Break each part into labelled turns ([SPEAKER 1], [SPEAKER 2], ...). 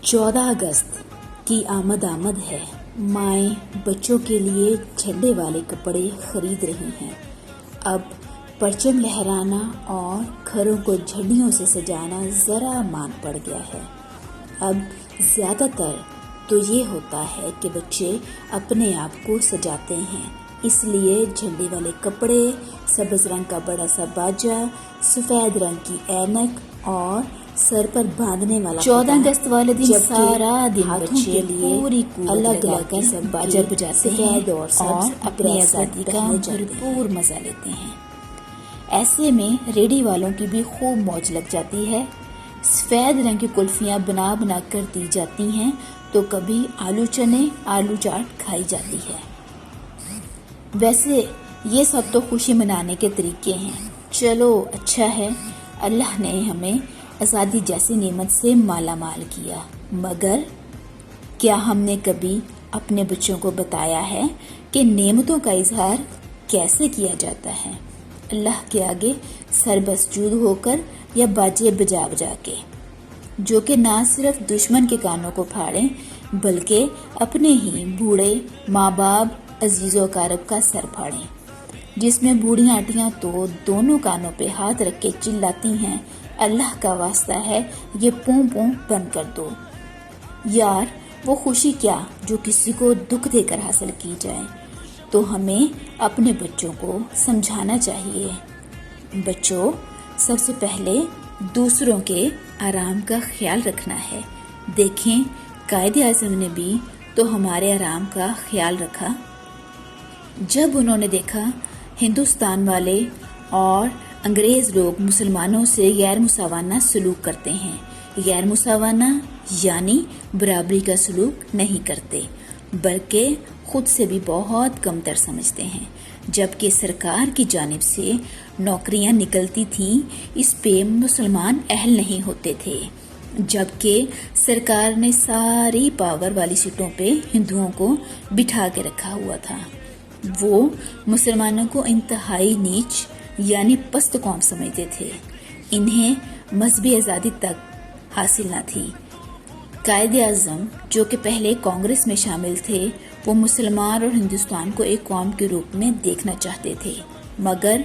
[SPEAKER 1] 14 अगस्त की आमद है। माएँ बच्चों के लिए झंडे वाले कपड़े खरीद रही हैं। अब परचम लहराना और घरों को झंडियों से सजाना ज़रा मान पड़ गया है। अब ज़्यादातर तो ये होता है कि बच्चे अपने आप को सजाते हैं, इसलिए झंडे वाले कपड़े, सब्ज़ रंग का बड़ा सा बाजा, सफ़ेद रंग की ऐनक और सर पर बांधने वाला 14 अगस्त वाले दिन सारा दिन बच्चे के लिए पूरी अलग अलग सब बाजा बजाते हैं और अपनी आज़ादी का भरपूर मजा लेते हैं। ऐसे में रेडी वालों की भी खूब मौज लग जाती है। सफ़ेद रंग की कुल्फियाँ बना बना कर दी जाती हैं, तो कभी आलू चने, आलू चाट खाई जाती है। वैसे ये सब तो खुशी मनाने के तरीके हैं। चलो अच्छा है, अल्लाह ने हमें आज़ादी जैसी नेमत से माला माल किया, मगर क्या हमने कभी अपने बच्चों को बताया है कि नेमतों का इजहार कैसे किया जाता है? अल्लाह के आगे सरबसजूद होकर या बाजे बजा बजा के, जो कि ना सिर्फ दुश्मन के कानों को फाड़ें बल्कि अपने ही बूढ़े माँ बाप अजीज़ो कारब का सर फाड़ें, जिसमें बूढ़ियाँ आंटियाँ तो दोनों कानों पे हाथ रख के चिल्लाती हैं, अल्लाह का वास्ता है ये पों पों बंद कर दो। यार वो खुशी क्या जो किसी को दुख देकर हासिल की जाए। तो हमें अपने बच्चों को समझाना चाहिए, बच्चों सबसे पहले दूसरों के आराम का ख्याल रखना है। देखें कायदे आज़म ने भी तो हमारे आराम का ख्याल रखा। जब उन्होंने देखा हिंदुस्तान वाले और अंग्रेज लोग मुसलमानों से गैर मुसावाना सलूक करते हैं, गैर मुसावाना यानी बराबरी का सलूक नहीं करते बल्कि खुद से भी बहुत कमतर समझते हैं, जबकि सरकार की जानिब से नौकरियां निकलती थीं, इस पे मुसलमान अहल नहीं होते थे, जबकि सरकार ने सारी पावर वाली सीटों पे हिंदुओं को बिठा के रखा हुआ था। वो मुसलमानों को इंतहाई नीच यानी पस्त कौम समझते थे। इन्हें मजहबी आज़ादी तक हासिल न थी। कायदे आज़म जो कि पहले कांग्रेस में शामिल थे, वो मुसलमान और हिंदुस्तान को एक कौम के रूप में देखना चाहते थे, मगर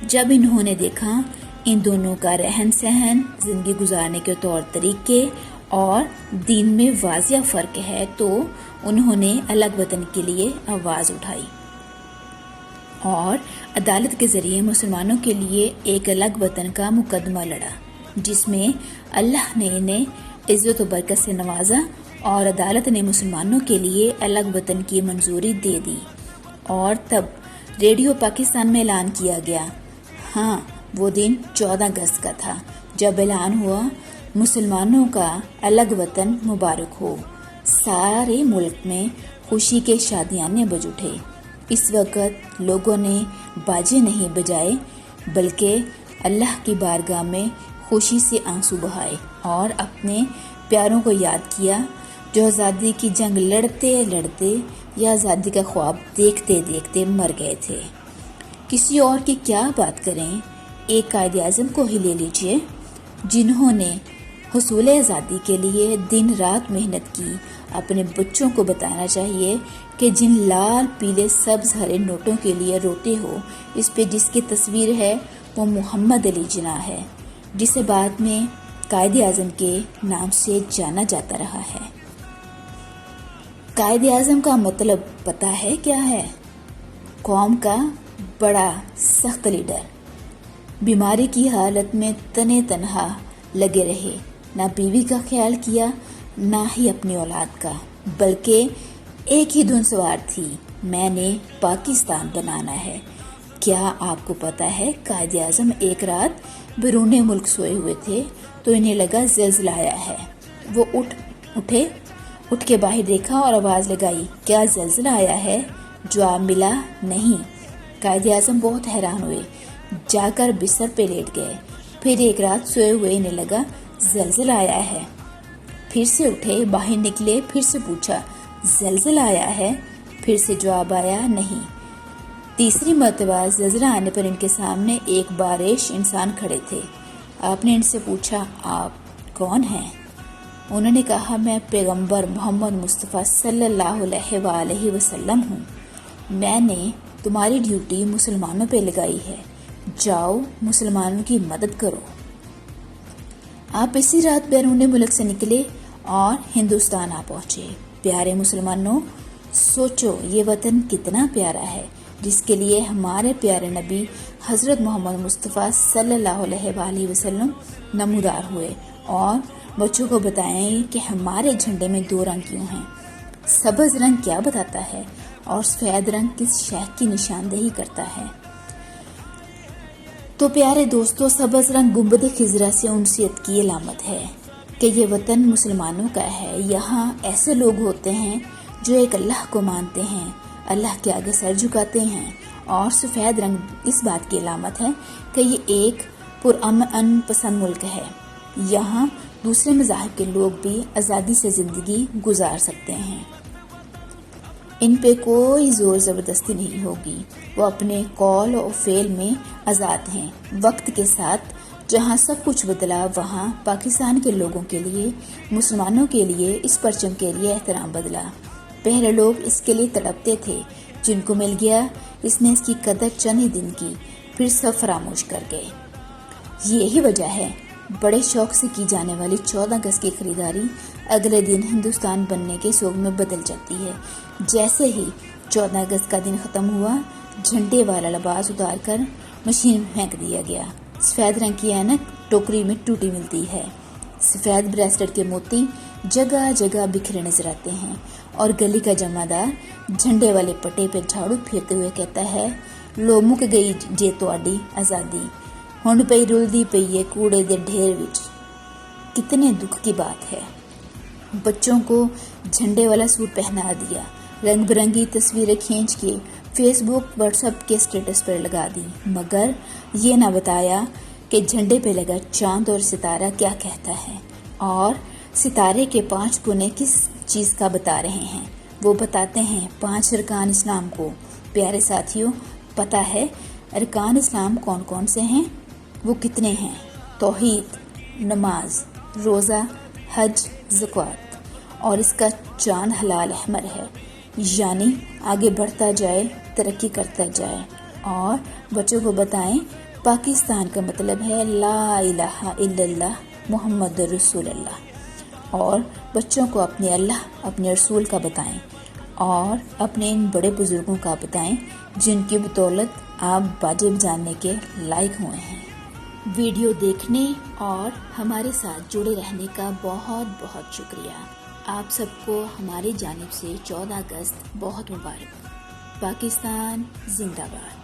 [SPEAKER 1] जब इन्होंने देखा इन दोनों का रहन सहन, जिंदगी गुजारने के तौर तरीके और दीन में वाजिया फ़र्क है, तो उन्होंने अलग वतन के लिए आवाज़ उठाई और अदालत के ज़रिए मुसलमानों के लिए एक अलग वतन का मुकदमा लड़ा, जिसमें अल्लाह ने इन्हें इज़्ज़त व बरकत से नवाजा और अदालत ने मुसलमानों के लिए अलग वतन की मंजूरी दे दी। और तब रेडियो पाकिस्तान में ऐलान किया गया। हाँ, वो दिन 14 अगस्त का था जब ऐलान हुआ मुसलमानों का अलग वतन मुबारक हो। सारे मुल्क में खुशी के शादियाने बज उठे। इस वक्त लोगों ने बाजे नहीं बजाए बल्कि अल्लाह की बारगाह में खुशी से आंसू बहाए और अपने प्यारों को याद किया, जो आज़ादी की जंग लड़ते लड़ते या आज़ादी का ख्वाब देखते देखते मर गए थे। किसी और की क्या बात करें, एक कायदे आज़म को ही ले लीजिए, जिन्होंने हुसूल आज़ादी के लिए दिन रात मेहनत की। अपने बच्चों को बताना चाहिए कि जिन लाल पीले सब्ज़ हरे नोटों के लिए रोते हो, इस पे जिसकी तस्वीर है वो मोहम्मद अली जिन्ना है, जिसे बाद में कायदे आज़म के नाम से जाना जाता रहा है। कायदे आज़म का मतलब पता है क्या है? कौम का बड़ा सख्त लीडर। बीमारी की हालत में तने तनहा लगे रहे, ना बीवी का ख्याल किया ना ही अपनी औलाद का, बल्कि एक ही धुन सवार थी, मैंने पाकिस्तान बनाना है। क्या आपको पता है कायदे आज़म एक रात बैरून मुल्क सोए हुए थे तो इन्हें लगा ज़लज़ला आया है। वो उठ के बाहर देखा और आवाज़ लगाई, क्या ज़लज़ला आया है? जवाब मिला नहीं। कायदे आज़म बहुत हैरान हुए, जाकर बिस्तर पे लेट गए। फिर एक रात सोए हुए इन्हें लगा ज़लज़ला आया है। फिर से उठे, बाहर निकले, फिर से पूछा ज़लज़ला आया है? फिर से जवाब आया नहीं। तीसरी मर्तबा ज़लज़ला आने पर इनके सामने एक बारिश इंसान खड़े थे। आपने इनसे पूछा, आप कौन हैं? انہوں نے کہا میں پیغمبر محمد مصطفیٰ صلی اللہ علیہ وسلم ہوں، میں نے تمہاری ڈیوٹی مسلمانوں پہ لگائی ہے، جاؤ مسلمانوں کی مدد کرو۔ آپ اسی رات بیرون ملک سے نکلے اور ہندوستان آ پہنچے۔ پیارے مسلمانوں، سوچو یہ وطن کتنا پیارا ہے جس کے لیے ہمارے پیارے نبی حضرت محمد مصطفیٰ صلی اللہ علیہ وسلم نمودار ہوئے، اور بچوں کو بتائیں کہ ہمارے جھنڈے میں 2 رنگ کیوں ہیں، سبز رنگ کیا بتاتا ہے اور سفید رنگ کس شے کی نشاندہی کرتا ہے۔ تو پیارے دوستو، سبز رنگ گنبد خضرا سے انسیت کی علامت ہے کہ یہ وطن مسلمانوں کا ہے۔ یہاں ایسے لوگ ہوتے ہیں جو ایک اللہ کو مانتے ہیں، اللہ کے آگے سر جھکاتے ہیں، اور سفید رنگ اس بات کی علامت ہے کہ یہ ایک پرامن پسند ملک ہے۔ یہاں دوسرے مذاہب کے لوگ بھی آزادی سے زندگی گزار سکتے ہیں، ان پہ کوئی زور زبردستی نہیں ہوگی، وہ اپنے قول و فعل میں آزاد ہیں۔ وقت کے ساتھ جہاں سب کچھ بدلا، وہاں پاکستان کے لوگوں کے لیے، مسلمانوں کے لیے اس پرچم کے لیے احترام بدلا۔ پہلے لوگ اس کے لیے تڑپتے تھے، جن کو مل گیا اس نے اس کی قدر چند ہی دن کی، پھر سب فراموش کر گئے۔ یہی وجہ ہے بڑے شوق سے کی جانے والی 14 اگست کی خریداری اگلے دن ہندوستان بننے کے سوگ میں بدل جاتی ہے۔ جیسے ہی 14 اگست کا دن ختم ہوا، جھنڈے والا لباس اتار کر مشین میں پھینک دیا گیا۔ سفید رنگ کی اینک ٹوکری میں ٹوٹی ملتی ہے، سفید بریسلٹ کے موتی جگہ جگہ بکھرے نظر آتے ہیں، اور گلی کا جمعدار جھنڈے والے پٹے پہ جھاڑو پھیرتے ہوئے کہتا ہے، لو مک گئی جے تواڈی آزادی، ہن پئی رلدی پئی ہے کوڑے دے ڈھیر وچ۔ کتنے دکھ کی بات ہے۔ بچوں کو جھنڈے والا سوٹ پہنا دیا، رنگ برنگی تصویریں کھینچ کے فیس بک واٹس ایپ کے اسٹیٹس پر لگا دی، مگر یہ نہ بتایا کہ جھنڈے پہ لگا چاند اور ستارہ کیا کہتا ہے، اور ستارے کے 5 کونے کس چیز کا بتا رہے ہیں۔ وہ بتاتے ہیں 5 ارکان اسلام کو۔ پیارے ساتھیوں، پتہ ہے ارکان اسلام کون کون سے ہیں؟ وہ کتنے ہیں؟ توحید، نماز، روزہ، حج، زکوٰۃ، اور اس کا چاند حلال احمر ہے، یعنی آگے بڑھتا جائے، ترقی کرتا جائے۔ اور بچوں کو بتائیں پاکستان کا مطلب ہے لا الہ الا اللہ محمد رسول اللہ، اور بچوں کو اپنے اللہ، اپنے رسول کا بتائیں، اور اپنے ان بڑے بزرگوں کا بتائیں جن کی بدولت آپ واجب جاننے کے لائق ہوئے ہیں۔ ویڈیو دیکھنے اور ہمارے ساتھ جڑے رہنے کا بہت بہت شکریہ۔ آپ سب کو ہماری جانب سے 14 اگست بہت مبارک۔ پاکستان زندہ باد۔